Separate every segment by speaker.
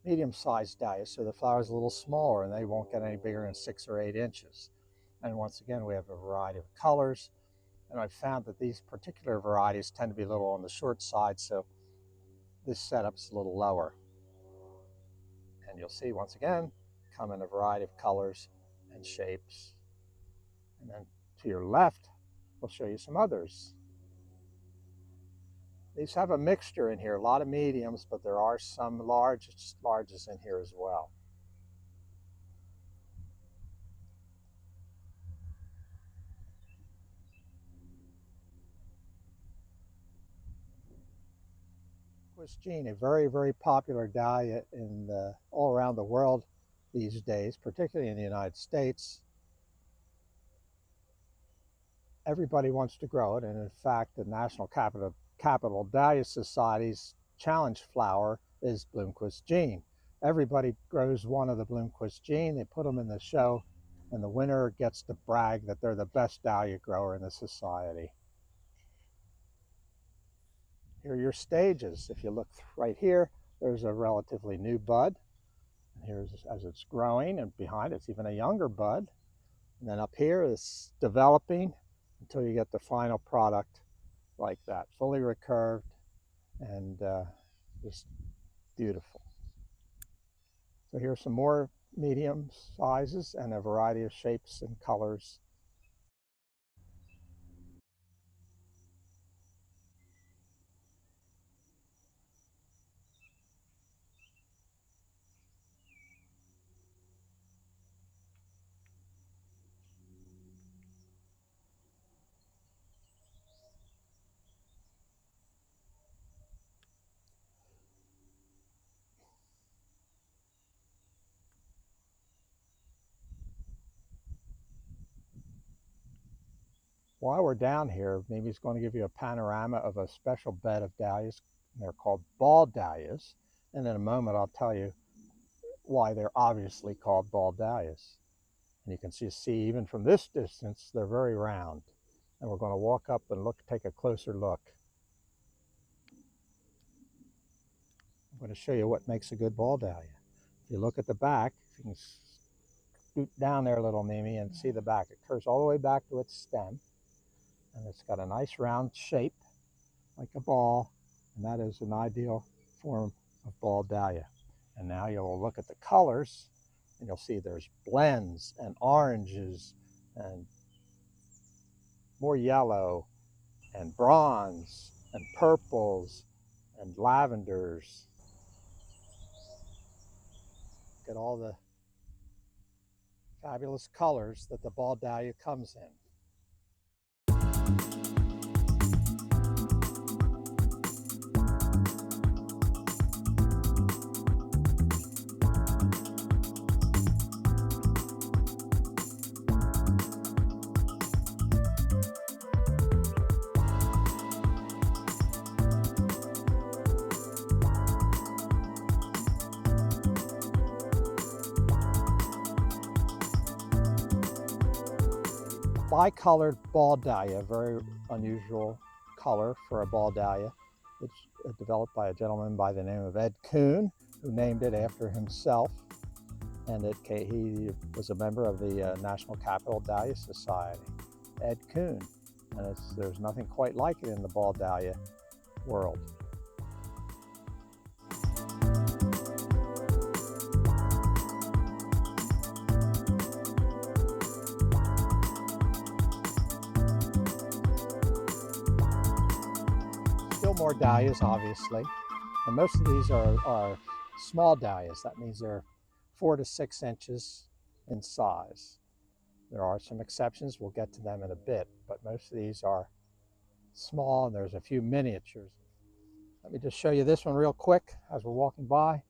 Speaker 1: medium-sized dahlias, so the flower's a little smaller and they won't get any bigger than 6 or 8 inches. And once again, we have a variety of colors, and I've found that these particular varieties tend to be a little on the short side, so this setup's a little lower. And you'll see, once again, come in a variety of colors and shapes. And then to your left, we'll show you some others. These have a mixture in here, a lot of mediums, but there are some larges in here as well. Gene, a very popular dahlia all around the world these days, particularly in the United States. Everybody wants to grow it, and in fact, the National Capital Dahlia Society's challenge flower is Bloomquist Gene. Everybody grows one of the Bloomquist Gene. They put them in the show, and the winner gets to brag that they're the best dahlia grower in the society. Here are your stages. If you look right here, there's a relatively new bud. And here's as it's growing, and behind it's even a younger bud. And then up here it's developing until you get the final product like that, fully recurved and just beautiful. So here's some more medium sizes and a variety of shapes and colors. While we're down here, Mimi's going to give you a panorama of a special bed of dahlias. They're called ball dahlias, and in a moment I'll tell you why they're obviously called ball dahlias. And you can see even from this distance, they're very round. And we're going to walk up and take a closer look. I'm going to show you what makes a good ball dahlia. If you look at the back, if you can scoot down there a little, Mimi, and see the back. It curves all the way back to its stem. And it's got a nice round shape, like a ball, and that is an ideal form of ball dahlia. And now you'll look at the colors, and you'll see there's blends and oranges and more yellow and bronze and purples and lavenders. Look at all the fabulous colors that the ball dahlia comes in. Bicolored ball dahlia, very unusual color for a ball dahlia. It's developed by a gentleman by the name of Ed Kuhn, who named it after himself. And he was a member of the National Capital Dahlia Society, Ed Kuhn. And there's nothing quite like it in the ball dahlia world. More dahlias, obviously, and most of these are small dahlias. That means they're 4 to 6 inches in size. There are some exceptions, we'll get to them in a bit, but most of these are small, and there's a few miniatures. Let me just show you this one real quick as we're walking by.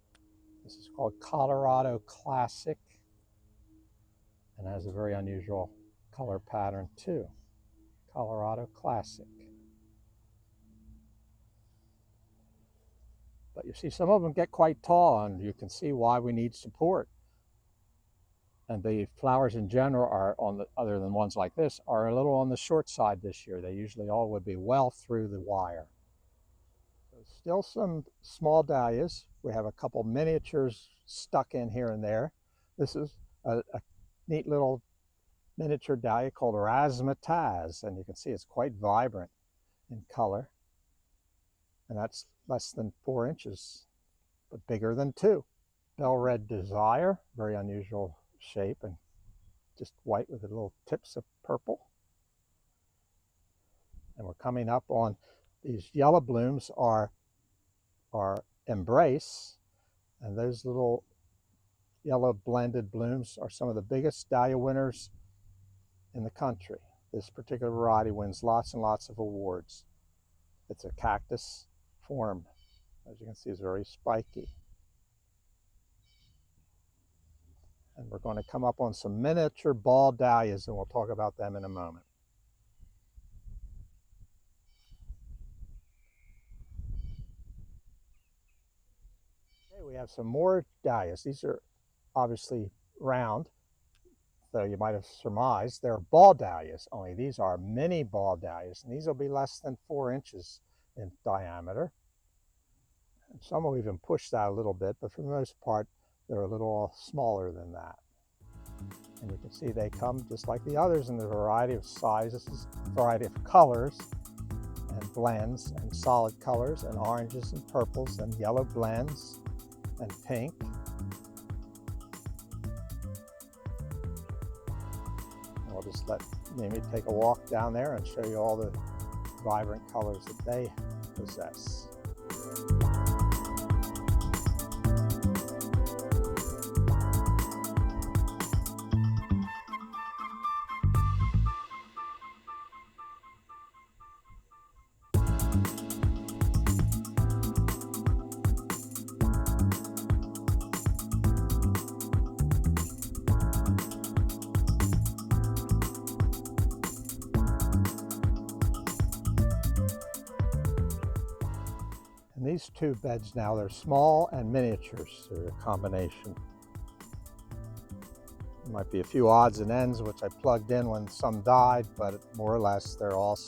Speaker 1: This is called Colorado Classic and has a very unusual color pattern too. Colorado Classic. But you see, some of them get quite tall, and you can see why we need support. And the flowers in general are other than ones like this, are a little on the short side this year. They usually all would be well through the wire. So Still some small dahlias. We have a couple miniatures stuck in here and there. This is a neat little miniature dahlia called razzmatazz, and you can see it's quite vibrant in color. And that's less than 4 inches, but bigger than 2. Bell red desire, very unusual shape, and just white with the little tips of purple. And we're coming up on these yellow blooms are embrace, and those little yellow blended blooms are some of the biggest dahlia winners in the country. This particular variety wins lots and lots of awards. It's a cactus form. As you can see, it's very spiky. And we're going to come up on some miniature ball dahlias, and we'll talk about them in a moment. Okay, we have some more dahlias. These are obviously round, though you might have surmised they're ball dahlias, only these are mini ball dahlias, and these will be less than 4 inches in diameter. And some will even push that a little bit, but for the most part, they're a little smaller than that. And you can see they come just like the others in a variety of sizes, variety of colors and blends, and solid colors and oranges and purples and yellow blends and pink. And we'll just let Mimi take a walk down there and show you all the vibrant colors that they possess. And these two beds now, they're small and miniatures. They're a combination. There might be a few odds and ends which I plugged in when some died, but more or less they're all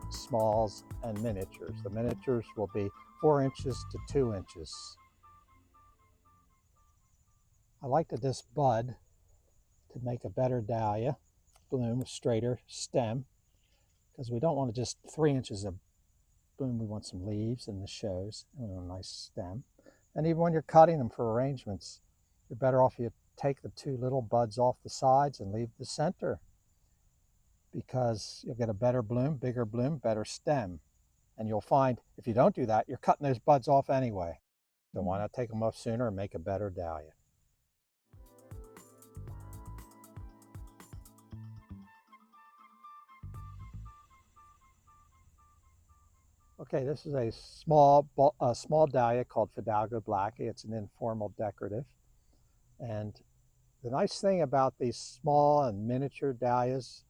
Speaker 1: smalls and miniatures. The miniatures will be 4 inches to 2 inches. I like this bud to make a better dahlia bloom, a straighter stem, because we don't want just 3 inches of bloom. We want some leaves and the shows and a nice stem. And even when you're cutting them for arrangements, you're better off you take the 2 little buds off the sides and leave the center, because you'll get a better bloom, bigger bloom, better stem. And you'll find if you don't do that, you're cutting those buds off anyway. So why not take them off sooner and make a better dahlia? Okay, this is a small dahlia called Fidalgo Blackie. It's an informal decorative. And the nice thing about these small and miniature dahlias,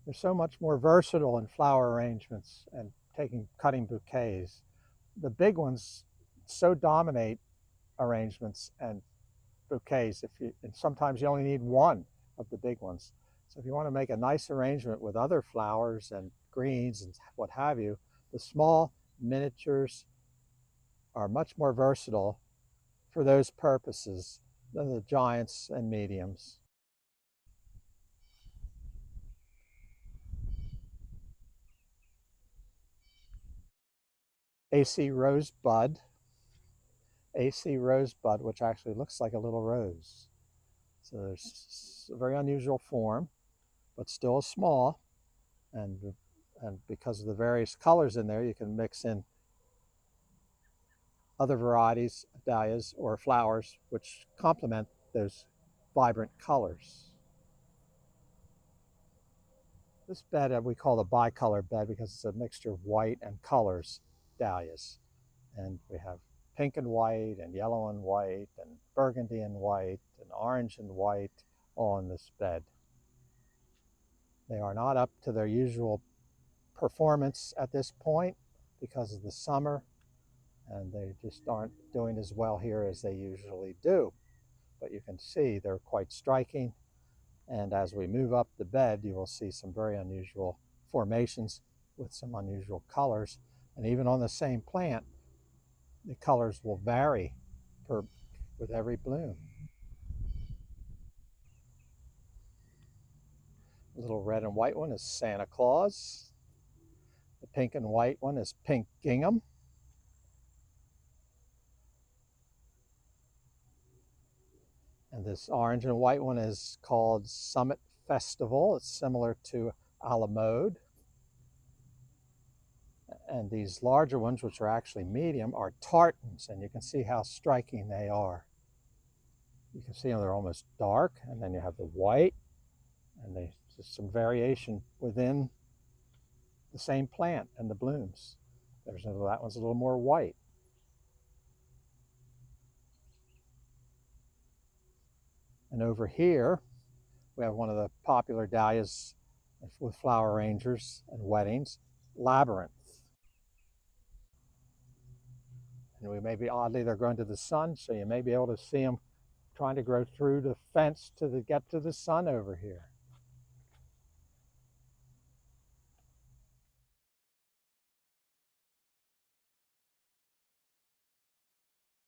Speaker 1: they're so much more versatile in flower arrangements and cutting bouquets. The big ones so dominate arrangements and bouquets, and sometimes you only need one of the big ones. So if you want to make a nice arrangement with other flowers and greens and what have you, the small miniatures are much more versatile for those purposes than the giants and mediums. AC Rosebud, which actually looks like a little rose. So there's a very unusual form, but still small, and because of the various colors in there, you can mix in other varieties of dahlias or flowers which complement those vibrant colors. This bed we call the bicolor bed because it's a mixture of white and colors dahlias. And we have pink and white and yellow and white and burgundy and white and orange and white all in this bed. They are not up to their usual performance at this point because of the summer, and they just aren't doing as well here as they usually do. But you can see they're quite striking, and as we move up the bed, you will see some very unusual formations with some unusual colors. And even on the same plant, The colors will vary with every bloom. The little red and white one is Santa Claus. The pink and white one is Pink Gingham. And this orange and white one is called Summit Festival. It's similar to a la mode. And these larger ones, which are actually medium, are tartans, and you can see how striking they are. You can see them, they're almost dark, and then you have the white, and there's just some variation within the same plant and the blooms. That one's a little more white. And over here, we have one of the popular dahlias with flower arrangers and weddings, Labyrinth. And we may be, oddly, they're growing to the sun, so you may be able to see them trying to grow through the fence to get to the sun over here.